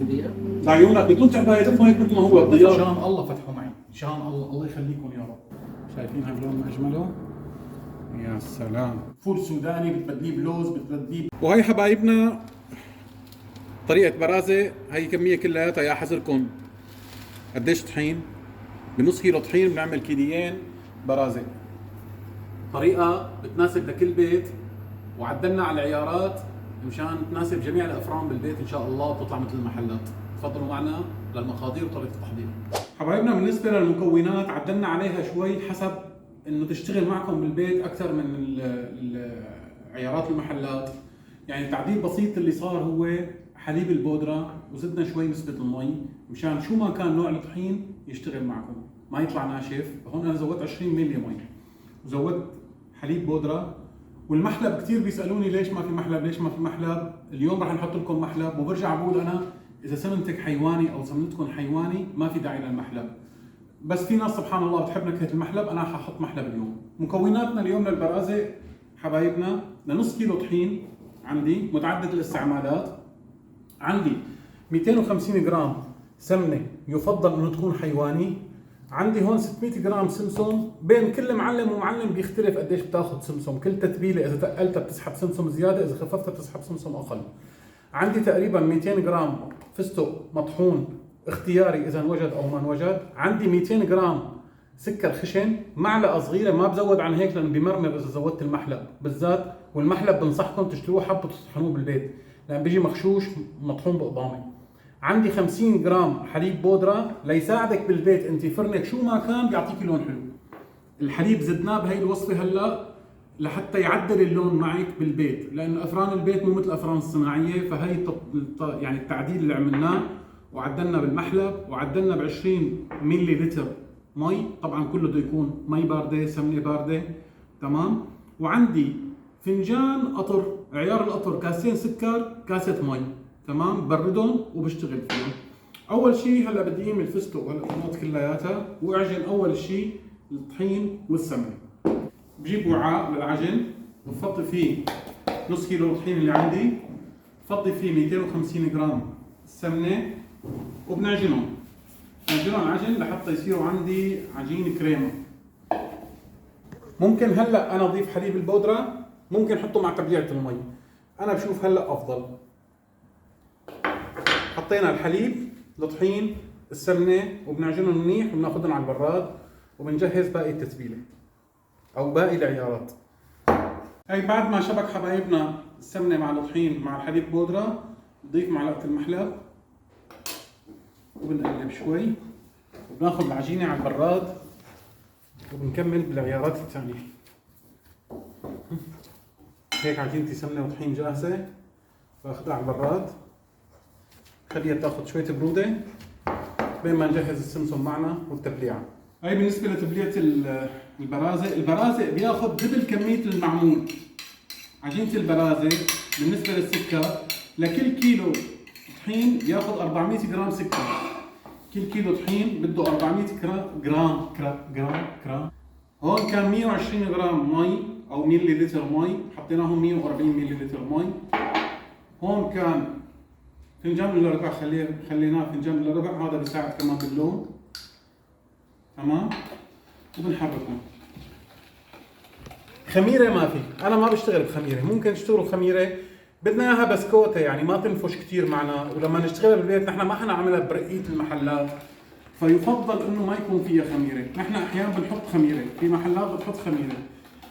في دقيقة؟ لعيونك بدون تعباية تفهم هيك مثل ما هو ان الضياء. شاء الله فتحوا معي، ان شاء الله، الله يخليكم يا رب. شايفين هاللون ما اجمله؟ يا سلام. فول سوداني بتبدليه بلوز، بتبدليه وهي حبايبنا طريقة برازة. هي كمية كلياتها يا حذركم قديش طحين. بنص كيلو طحين بنعمل كيليين برازة. طريقة بتناسب لكل بيت، وعدلنا على العيارات مشان تناسب جميع الافران بالبيت ان شاء الله، وتطلع مثل المحلات. تفضلوا معنا للمقادير وطريقة التحضير. حبايبنا بالنسبة للمكونات عدلنا عليها شوي حسب انه تشتغل معكم بالبيت اكثر من عيارات المحلات. يعني تعديل بسيط اللي صار هو حليب البودرة وزدنا شوي نسبة المي مشان شو ما كان نوع الطحين يشتغل معكم ما يطلع ناشف. هون انا زودت 20 ملي مي وزودت حليب بودرة. والمحلب كثير بيسالوني ليش ما في محلب، ليش ما في محلب. اليوم راح نحط لكم محلب، وبرجع بقول انا اذا سمنتك حيواني او سمنتكم حيواني ما في داعي للمحلب. بس في ناس سبحان الله بتحب نكهه المحلب، انا ححط محلب اليوم. مكوناتنا اليوم للبرازه حبايبنا لنص كيلو طحين عندي متعدد الاستعمالات. عندي 250 جرام سمنه يفضل انه تكون حيواني. عندي هون 600 جرام سمسم. بين كل معلم ومعلم بيختلف قديش بتاخذ سمسم. كل تتبيله اذا تقلتها بتسحب سمسم زياده، اذا خففتها بتسحب سمسم اقل. عندي تقريبا 200 جرام فستق مطحون اختياري اذا وجد او ما انوجد. عندي 200 جرام سكر خشن، معلقه صغيره ما بزود عن هيك لانه بمرمر اذا زودت المحلب بالذات. والمحلب بنصحكم تشتروه حبه وتطحنوه بالبيت لان بيجي مخشوش مطحون بقضامه. عندي 50 جرام حليب بودره ليساعدك بالبيت انت فرنك شو ما كان بيعطيك لون حلو. الحليب زدناه بهي الوصفه هلا لحتى يعدل اللون معك بالبيت، لانه افران البيت مو مثل الافران الصناعيه. فهي يعني التعديل اللي عملناه، وعدلنا بالمحلب وعدلنا ب 20 ملي لتر مي. طبعا كله بده يكون مي بارده سمنه بارده تمام. وعندي فنجان قطر، عيار القطر، كاسين سكر، كاسه مي تمام. بردهم وبشتغل فيهم. اول شيء هلا بدي اعمل الفستق والقطمات كلياتها، واعجن اول شيء الطحين والسمنه. بجيب وعاء للعجن بفضي فيه نص كيلو الطحين اللي عندي، بفضي فيه 250 جرام سمنه وبنعجنهم. بنعجنهم عجن لحتى يصيروا عندي عجين كريمه. ممكن هلا انا اضيف حليب البودره، ممكن احطه مع تبليعه المي. انا بشوف هلا افضل. حطينا الحليب، الطحين، السمنه وبنعجنهم منيح وبناخذهم على البراد وبنجهز باقي التتبيله او باقي العيارات. هي بعد ما شبك حبايبنا السمنه مع الطحين مع الحليب بودره، نضيف معلقه المحلب وبنقلب شوي وبناخذ العجينه على البراد وبنكمل بالعيارات الثانيه. هيك عجينتي سمنه وطحين جاهزه، باخذها على البراد خليها تاخذ شويه بروده بين ما نجهز السمسم معنا والتبليعه. هاي بالنسبه لتبليعه البرازه. البرازه بياخذ دبل كميه المعمول. عجينه البرازه بالنسبه للسكر لكل كيلو طحين بياخذ 400 جرام سكر. كل كيلو طحين بده 400 جرام. هون كان 120 جرام مي او ملي لتر مي، حطيناهم 140 ملي لتر مي. هون كان فنجان الا ربع، خليناه فنجان الا ربع، هذا بيساعد كمان باللون تمام. وبنحركهم. خميره ما في، انا ما بشتغل بخميره. ممكن تشتغلوا خميره، بدنا اياها بسكوته يعني ما تنفش كثير معنا. ولما نشتغلها بالبيت نحن ما حنعملها برقيه المحلات، فيفضل انه ما يكون فيها خميره. نحن احيانا بنحط خميره في محلات، بتحط خميره،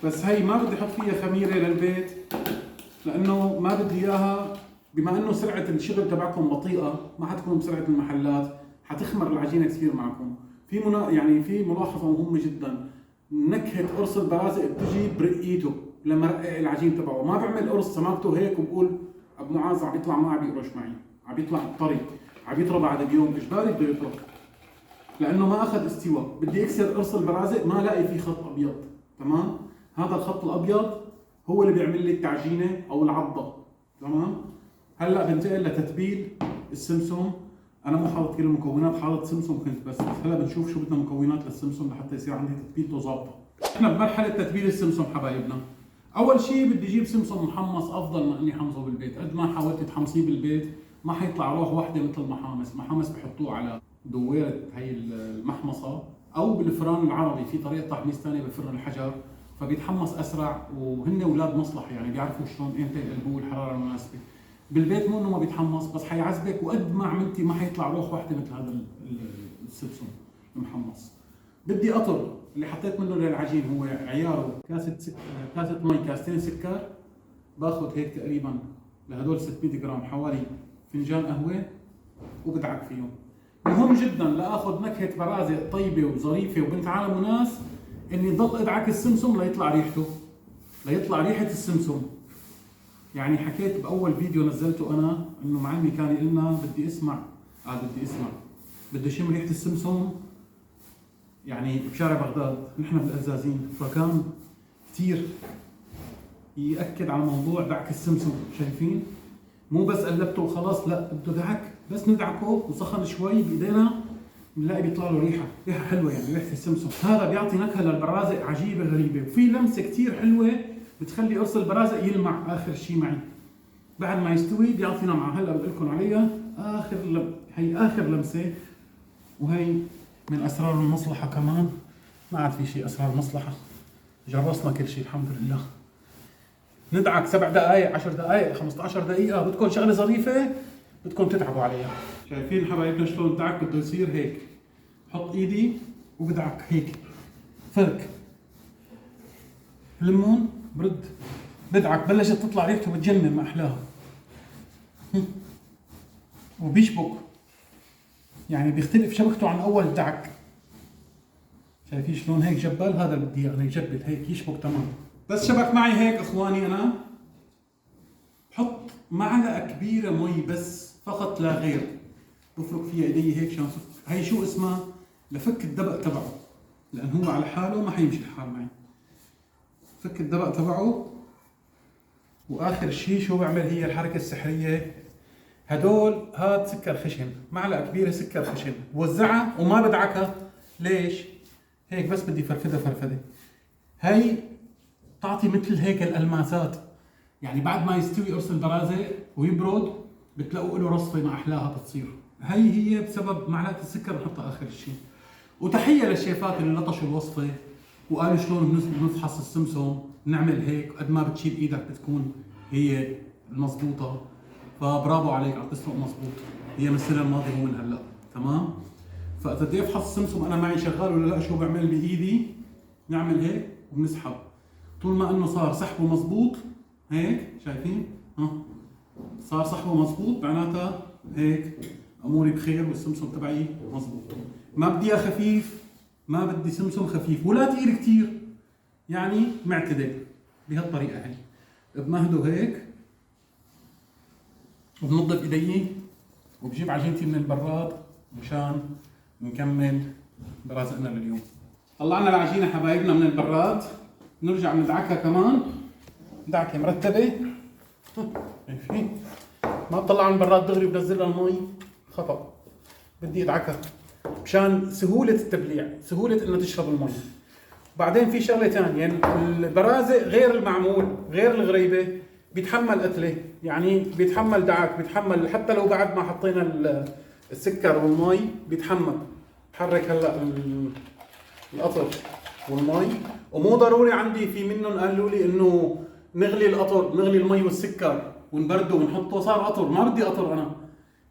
بس هي ما بدي احط فيها خميره للبيت لانه ما بدي اياها. بما انه سرعه الشغل تبعكم بطيئه ما حتكون بسرعه المحلات، حتخمر العجينه كثير معكم. يعني في ملاحظه مهمه جدا، نكهه قرص البرازه بتجي برقيته. لما رقق العجين تبعه ما بعمل قرص سماكته هيك وبقول ابو معاذ عم يطلع، ما عم يقرش معي، عم يطلع طري، عم يطرى بعد بيوم. اجباري بده يطرى لانه ما اخذ استواء. بدي اكسر قرص البرازه ما الاقي فيه خط ابيض تمام. هذا الخط الابيض هو اللي بيعمل لي التعجينه او العضه تمام. هلا بنتقل لتتبيل السمسم. انا مو حاطط كل المكونات، حاطط سمسم كنت بس هلا بنشوف شو بدنا مكونات للسمسم لحتى يصير عندي تتبيلته ظابطه. احنا بمرحله تتبيل السمسم حبايبنا. اول شيء بدي اجيب سمسم محمص، افضل ما اني حمصه بالبيت. قد ما حاولت تحمصيه بالبيت ما حيطلع روح واحده مثل المحامص. محامص بحطوه على دويره هي المحمصه او بالفران العربي، في طريقه تحميص ثانيه بفرن الحجر، فبيتحمص اسرع وهن اولاد مصلحه يعني بيعرفوا شلون امتى يقلبوه الحراره المناسبه. بالبيت مو انه ما بيتحمص، بس حيعذبك، وقد ما عملتي ما حيطلع روح واحده مثل هذا السمسم المحمص. بدي قطر اللي حطيت منه للعجين هو عياره كاسه مي، كاستين سكر. باخذ هيك تقريبا لهدول 600 جرام حوالي فنجان قهوه وبدعك فيهم. مهم جدا لاخذ نكهه برازق طيبه وظريفه وبنت عالم وناس اني ضل ادعك السمسم ليطلع ريحته، ليطلع ريحه السمسم. يعني حكيت باول فيديو نزلته انا انه معلمي كان يقول لنا بدي اسمع بدي اشم ريحه السمسم يعني بشارع بغداد، نحن بالأزازين، فكان كثير يأكد على موضوع دعك السمسم. شايفين؟ مو بس قلبته وخلاص، لا بده دعك، بس ندعكه وسخن شوي بايدينا بنلاقي بيطلع له ريحه حلوه، يعني ريحه السمسم. هذا بيعطي نكهه للبرازق عجيبه غريبه، وفي لمسه كثير حلوه بتخلي قرص البرازق يلمع اخر شيء معي. بعد ما يستوي بيعطي لمعه، هلا بقول لكم عليها هي اخر لمسه، وهي من اسرار المصلحه كمان. ما عاد في شيء اسرار مصلحه، جرسنا كل شيء الحمد لله. ندعك 7 دقائق 10 دقائق 15 دقيقه، بدكم شغله ظريفه بدكم تتعبوا عليها. شايفين حبايبنا شلون الدعك بده يصير هيك؟ بحط ايدي وبدعك هيك فرك الليمون، برد بدعك، بلشت تطلع ريحته بتجنن، ما احلاها. وبيشبك، يعني بيختلف شبكته عن اول دعك. شايفين شلون هيك جبل؟ هذا اللي بدي اياه، يجبل هيك يشبك تمام. بس شبك معي هيك اخواني، انا بحط معلقه كبيره مي بس فقط لا غير، بفرك فيها ايدي هيك شان هي شو اسمها؟ لفك الدبق تبعه، لان هو على حاله ما حيمشي الحال معي. فك الدبق تبعه، واخر شيء شو بعمل؟ هي الحركه السحريه. هاد سكر خشن، معلقه كبيره سكر خشن، بوزعها وما بدعكها. ليش؟ هيك بس بدي فرفده فرفده. هي تعطي مثل هيك الالماسات، يعني بعد ما يستوي قرص البرازق ويبرد بتلاقوا له رصفه ما احلاها بتصير. هي بسبب معلقه السكر بنحطها اخر شيء. وتحيه للشيفات اللي لطشوا الوصفه وقالوا شلون بنفحص السمسم، نعمل هيك قد ما بتشيل ايدك بتكون هي المضبوطه. فبرافو عليك، عم تسلق مضبوط. هي من السنه الماضيه مو من هلا، تمام؟ فاذا بدي افحص السمسم انا معي شغال ولا لا، شو بعمل بايدي؟ نعمل هيك وبنسحب، طول ما انه صار سحبه مضبوط هيك، شايفين؟ صار سحبه مضبوط معناتها هيك اموري بخير والسمسم تبعي مضبوط. ما بدي اياه خفيف، ما بدي سمسم خفيف ولا ثقيل كثير، يعني معتدل بهالطريقه هي. بمهده هيك وبنظف ايدي وبجيب عجينتي من البراد مشان نكمل برازقنا لليوم. طلعنا العجينه حبايبنا من البراد، نرجع ندعكها كمان دعكه مرتبه. شايفين؟ ما بطلعها من البراد دغري وبنزلها المي، خطا. بدي ادعكها مشان سهوله التبليع، سهوله انها تشرب المي. وبعدين في شغله ثانيه، يعني البرازق غير المعمول غير الغريبه بيتحمل قتله، يعني بيتحمل دعك، بيتحمل حتى لو بعد ما حطينا السكر والمي بيتحمل. بحرك هلا القطر والمي، ومو ضروري عندي في منهم قالوا لي انه نغلي القطر، نغلي المي والسكر ونبرده ونحطه صار قطر. ما بدي قطر، انا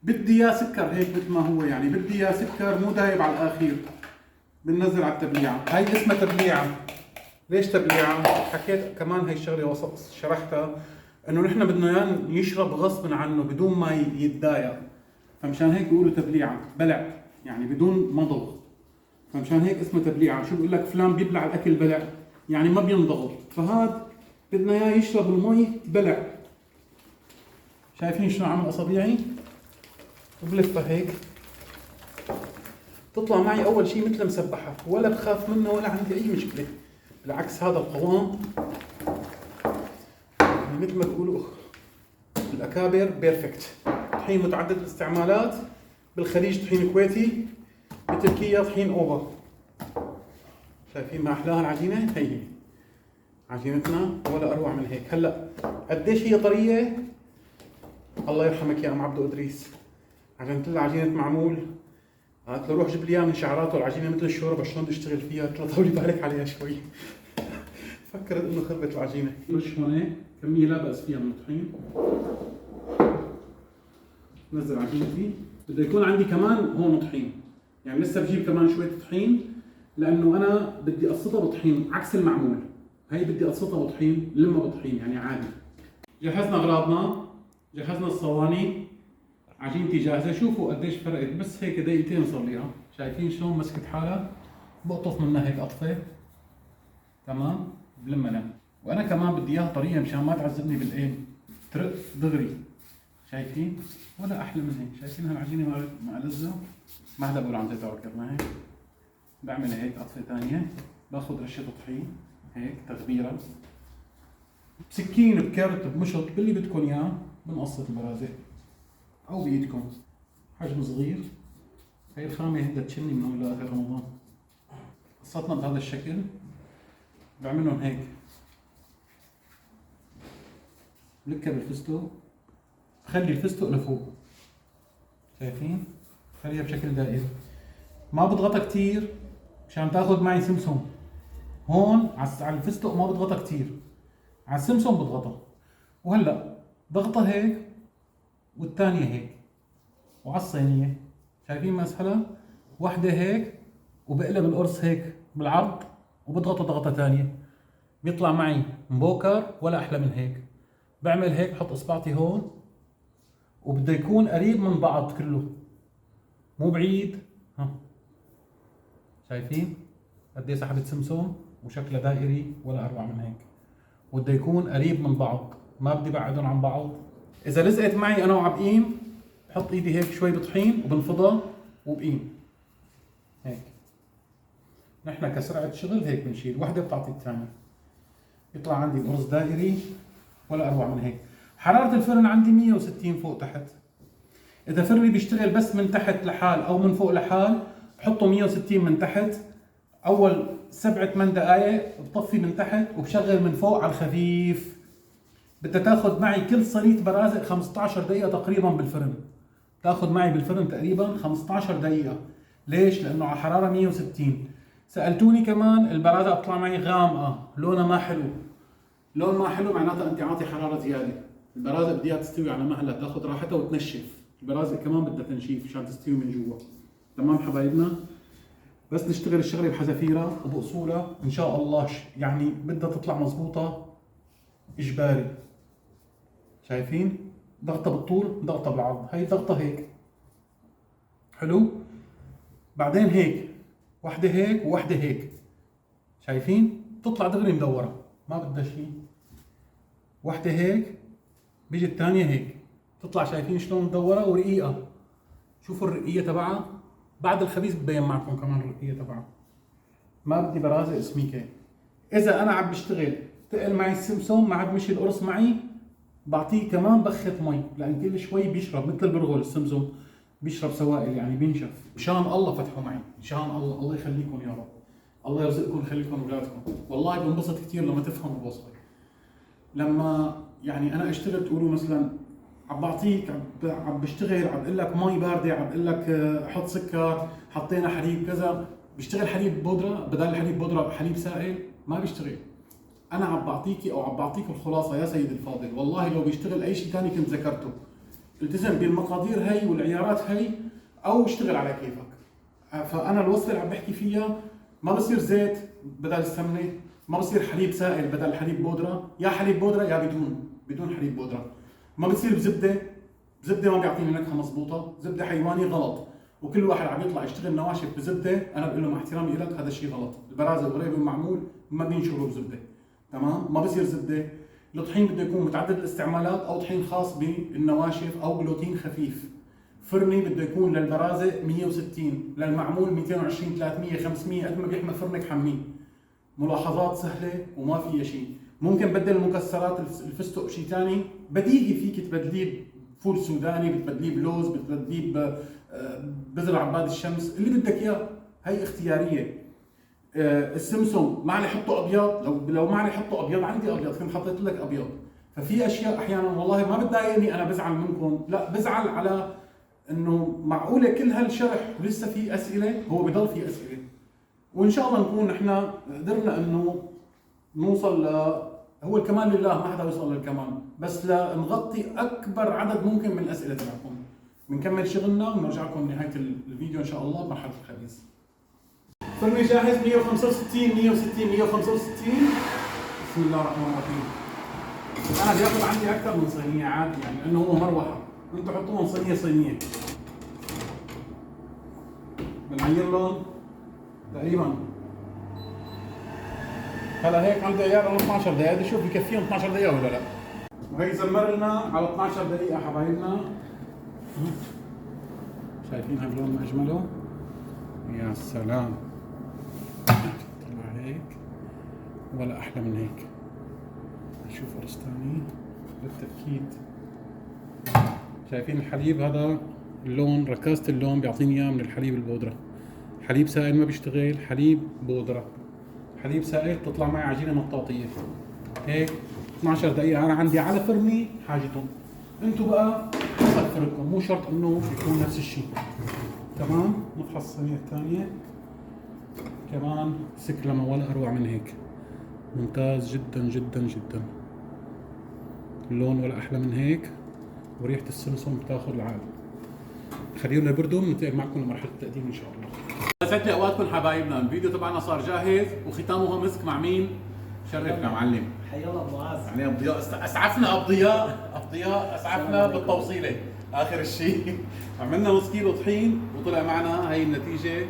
بدي اياه سكر هيك مثل ما هو، يعني بدي اياه سكر مو دايب على الاخير. بننزل على التبليعه، هاي اسمها تبليعه. ليش تبليعه؟ حكيت كمان هاي الشغله وسط شرحتها، انه نحن بدنا اياه يشرب غصبا عنه بدون ما يتضايق، فمشان هيك بيقولوا تبليعه، بلع يعني بدون مضغ، فمشان هيك اسمه تبليعه. شو بقول لك؟ فلان بيبلع الاكل بلع، يعني ما بينضغط. فهاد بدنا اياه يشرب المي بلع. شايفين شلون عمل اصابيعي؟ وبلفها هيك تطلع معي اول شيء مثل مسبحه، ولا بخاف منه ولا عندي اي مشكله. بالعكس هذا القوام يعني مثل ما بيقولوا الاكابر بيرفكت. طحين متعدد الاستعمالات، بالخليج طحين كويتي، بتركيا طحين اوفا. شايفين ما احلاها العجينه؟ هي عجينتنا ولا اروع من هيك. هلا قديش هي طريه؟ الله يرحمك يا ام عبدو ادريس، عجنت لها عجينه معمول، قالت له روح جيب لي اياها من شعراته، العجينه مثل الشوربه شلون بدي اشتغل فيها؟ قلت لها طولي بالك عليها شوي. فكرت انه خربت العجينه. رش هون كميه لا باس فيها من الطحين. نزل عجينتي، بده يكون عندي كمان هون طحين، يعني لسه بجيب كمان شويه طحين لانه انا بدي اقصطها بطحين عكس المعمول، هي بدي اقصطها بطحين لما بطحين يعني عادي. جهزنا اغراضنا، جهزنا الصواني، عجينتي جاهزه. شوفوا قديش فرقت، بس هيك دقيقتين صار ليها، شايفين شلون مسكت حالها؟ بقطف منها هيك قطفه تمام بلم. وانا كمان بدي اياها طريه مشان ما تعذبني بالايه، ترق دغري. شايفين؟ ولا احلى من هيك. شايفين هالعجينه مقلزه؟ ما حدا بقول عن زيت ذكرنا هيك. بعمل هيك قطفه ثانيه، باخذ رشه طحين هيك تغبيره، بسكين بكرت بمشط باللي بدكم اياه، بنقصط البرازق او بايدكم حجم صغير. هي الخامه هدها تشني من هون لاخر رمضان. قصتنا بهذا الشكل، بعملهم هيك بلكها بالفستق، بخلي الفستق لفوق. شايفين؟ بخليها بشكل دائري، ما بضغطها كثير مشان تاخذ معي سمسم. هون على الفستق ما بضغطها كثير، على السمسم بضغطها. وهلا ضغطها هيك والثانيه هيك، وعلى الصينيه شايفين ما اسهلها؟ وحده هيك وبقلب القرص هيك بالعرض وبضغطه ضغطه ثانيه، بيطلع معي مبوكر ولا احلى من هيك. بعمل هيك، بحط اصبعتي هون وبده يكون قريب من بعض كله مو بعيد. ها شايفين قد ايه سحبت سمسم وشكلها دائري ولا اروع من هيك. وبده يكون قريب من بعض، ما بدي بعدهم عن بعض. اذا لزقت معي انا وعبقيم بحط ايدي هيك شوي بطحين وبنفضها وبقيم هيك. نحن كسرعة شغل هيك بنشيل وحده بتعطي الثانيه، يطلع عندي القرص دائري ولا اروع من هيك. حرارة الفرن عندي 160 فوق تحت. اذا فرني بيشتغل بس من تحت لحال او من فوق لحال بحطه 160 من تحت. اول 7-8 دقائق بطفي من تحت وبشغل من فوق على الخفيف. بدها تاخذ معي كل صينية برازق 15 دقيقة تقريبا بالفرن. تاخذ معي بالفرن تقريبا 15 دقيقة. ليش؟ لانه على حرارة 160. سألتوني كمان البرازق بتطلع معي غامقة، لونها ما حلو. لون ما حلو معناتها انت عاطي حرارة زيادة. البرازق بدها تستوي على مهلها، تاخذ راحتها وتنشف. البرازق كمان بدها تنشيف عشان تستوي من جوا. تمام حبايبنا؟ بس نشتغل الشغله بحذافيرها وباصولها ان شاء الله، يعني بدها تطلع مضبوطه اجباري. شايفين؟ ضغطه بالطول، ضغطه بالعرض، هي ضغطه هيك. حلو؟ بعدين هيك، وحده هيك ووحده هيك. شايفين؟ تطلع دغري مدوره، ما بدها شيء. وحده هيك، بيجي الثانيه هيك، تطلع شايفين شلون مدوره ورقيقه. شوفوا الرقيه تبعها، بعد الخبيز ببين معكم كمان الرقيه تبعها. ما بدي برازق سميكه. اذا انا عم بشتغل تقل معي السمسم، ما عاد مشي القرص معي، بعطيه كمان بخة مي، لان كل شوي بيشرب مثل البرغل. السمسم بيشرب سوائل يعني بينشف. ان شاء الله فتحوا معي، ان شاء الله. الله يخليكم يا رب، الله يرزقكم ويخليكم اولادكم. والله بنبسط كثير لما تفهموا الوصفه. لما يعني انا اشتغل تقولوا مثلا عم بعطيك، عم بشتغل، عم بقول لك مي بارده، عم بقول لك حط سكر، حطينا حليب كذا، بيشتغل حليب بودره بدل الحليب بودره حليب سائل؟ ما بيشتغل. انا عم بعطيكي او عم بعطيك الخلاصه يا سيدي الفاضل. والله لو بيشتغل اي شيء ثاني كنت ذكرته. التزم بالمقادير هي والعيارات هي او اشتغل على كيفك. فانا الوصفه اللي عم بحكي فيها ما بصير زيت بدل السمنه، ما بصير حليب سائل بدل حليب بودره، يا حليب بودره يا بدون حليب بودره. ما بصير بزبده، زبده ما بيعطيني نكهه مضبوطه، زبده حيواني غلط. وكل واحد عم يطلع يشتغل نواشف بزبده، انا بقول له مع احترامي لك هذا الشيء غلط. البرازق قريب المعمول ما بينشروا بزبده. تمام؟ ما بصير زبده. الطحين بده يكون متعدد الاستعمالات او طحين خاص بالنواشف او جلوتين خفيف. فرني بده يكون للبرازق 160، للمعمول 220 300 500، قد ما بيحمل فرنك حميه. ملاحظات سهله وما فيها شيء. ممكن بدل المكسرات الفستق بشيء ثاني بديهي، فيك تبدليه بفول سوداني، بتبدليه بلوز، بتبدليه بذر عباد الشمس، اللي بدك اياه، هي اختياريه. السمسم ما علي حطه ابيض، لو ما علي حطه ابيض، عندي ابيض كنت حطيت لك ابيض. ففي اشياء احيانا والله ما بتضايقني، انا بزعل منكم، لا بزعل على انه معقوله كل هالشرح ولسه في اسئله، هو بضل في اسئله، وان شاء الله نكون احنا قدرنا انه نوصل هو الكمال لله، ما حدا يوصل للكمال، بس لنغطي اكبر عدد ممكن من الاسئله تبعكم. بنكمل شغلنا ونرجع لكم نهايه الفيديو ان شاء الله بمرحله الخبيز. فرني جاهز 165 160 165. بسم الله الرحمن الرحيم. انا بياخذ عندي اكثر من صينيه عادي، يعني لانه هو مروحه، انتم حطوهم صينيه صينيه. بنعير لهم تقريبا هلا هيك عنده عيار على 12 دقيقه، بدي اشوف بكفيهم 12 دقيقه ولا لا. وهي زمر لنا على 12 دقيقه حبايبنا. شايفين هاللون ما اجمله؟ يا سلام، طلع هيك ولا احلى من هيك. نشوف قرص ثاني للتاكيد. شايفين الحليب هذا اللون، ركازة اللون بيعطيني اياه من الحليب البودرة. حليب سائل ما بيشتغل، حليب بودرة. حليب سائل تطلع معي عجينة مطاطية هيك 12 دقيقة. انا عندي على فرني حاجتهم، انتم بقى حسب فرقكم، مو شرط انه يكون نفس الشيء. تمام. نفحص الصينية الثانية كمان سكلمة ولا اروع من هيك، ممتاز جدا جدا جدا. اللون ولا احلى من هيك، وريحة السمسم بتاخذ العالم. خلينا يبردوا وننتقل معكم لمرحلة التقديم ان شاء الله. يسعد لي اوقاتكم حبايبنا، الفيديو تبعنا صار جاهز وختامه مسك مع مين؟ شرفنا معلم. حيا الله ابو معاذ. يعني ابو ضياء اسعفنا، ابو ضياء اسعفنا بالتوصيله. اخر شيء عملنا نص كيلو طحين وطلع معنا هي النتيجه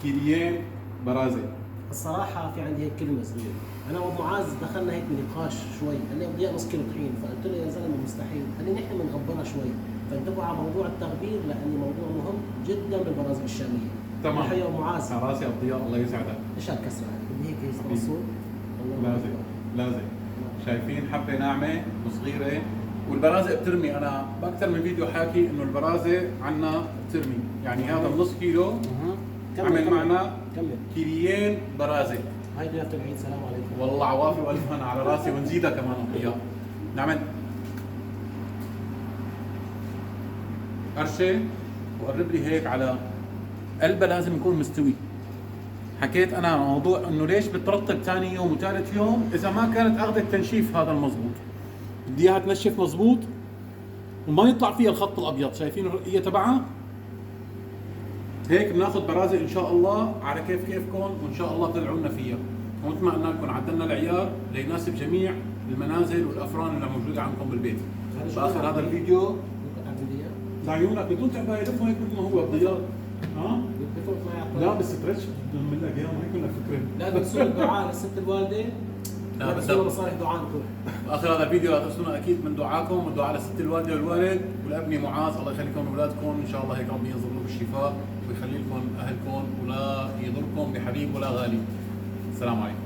كيليين برازه. الصراحه في عندي هيك كلمه صغيره، انا وابو معاذ دخلنا هيك بنقاش شوي، قال لي ابو ضياء نص كيلو طحين، فقلت له يا زلمه مستحيل، قال لي نحن بنغبرها شوي، فانتبهوا على موضوع التغبير لانه موضوع مهم جدا بالبرازق الشاميه. تمام. حيا ابو معاذ. على راسي ابو ضياء، الله يسعدك. ايش هالكسره؟ بدي هيك يصير لازم. شايفين حبه ناعمه وصغيره، والبرازق بترمي. انا باكثر من فيديو حاكي انه البرازق عنا بترمي، يعني هذا نص كيلو عمل معنا كيليين برازق. هاي ضيافه العيد، سلام عليكم. والله عوافي والف هنا على راسي، ونزيدها كمان ضياء. نعمل قرشه وقرب لي هيك على قلبها، لازم يكون مستوي. حكيت انا عن موضوع انه ليش بترطب ثاني يوم وثالث يوم اذا ما كانت اخذت التنشيف هذا المضبوط. بدي اياها تنشف مضبوط وما يطلع فيها الخط الابيض. شايفين الرقيه تبعها؟ هيك بناخذ برازق ان شاء الله على كيفكم، وان شاء الله تدعوا لنا فيها. ومثل ما قلنا لكم عدلنا العيار ليناسب جميع المنازل والافران اللي موجوده عندكم بالبيت. باخر هذا الفيديو لعيونك بدون تعبايه، لفه هيك مثل ما هو الضياء. ها؟ لا بالستريتش بنعمل لك اياها، ما يكون لك فكره. لا بتصير دعاء للست الوالده. لا بس مصالح دعاء نكون. باخر هذا الفيديو لا تنسونا اكيد من دعاكم، والدعاء للست الوالده والوالد والابن معاذ، الله يخليكم لاولادكم ان شاء الله، هيك ربي ينظر لكم بالشفاء ويخلي لكم اهلكم ولا يضركم بحبيب ولا غالي. السلام عليكم.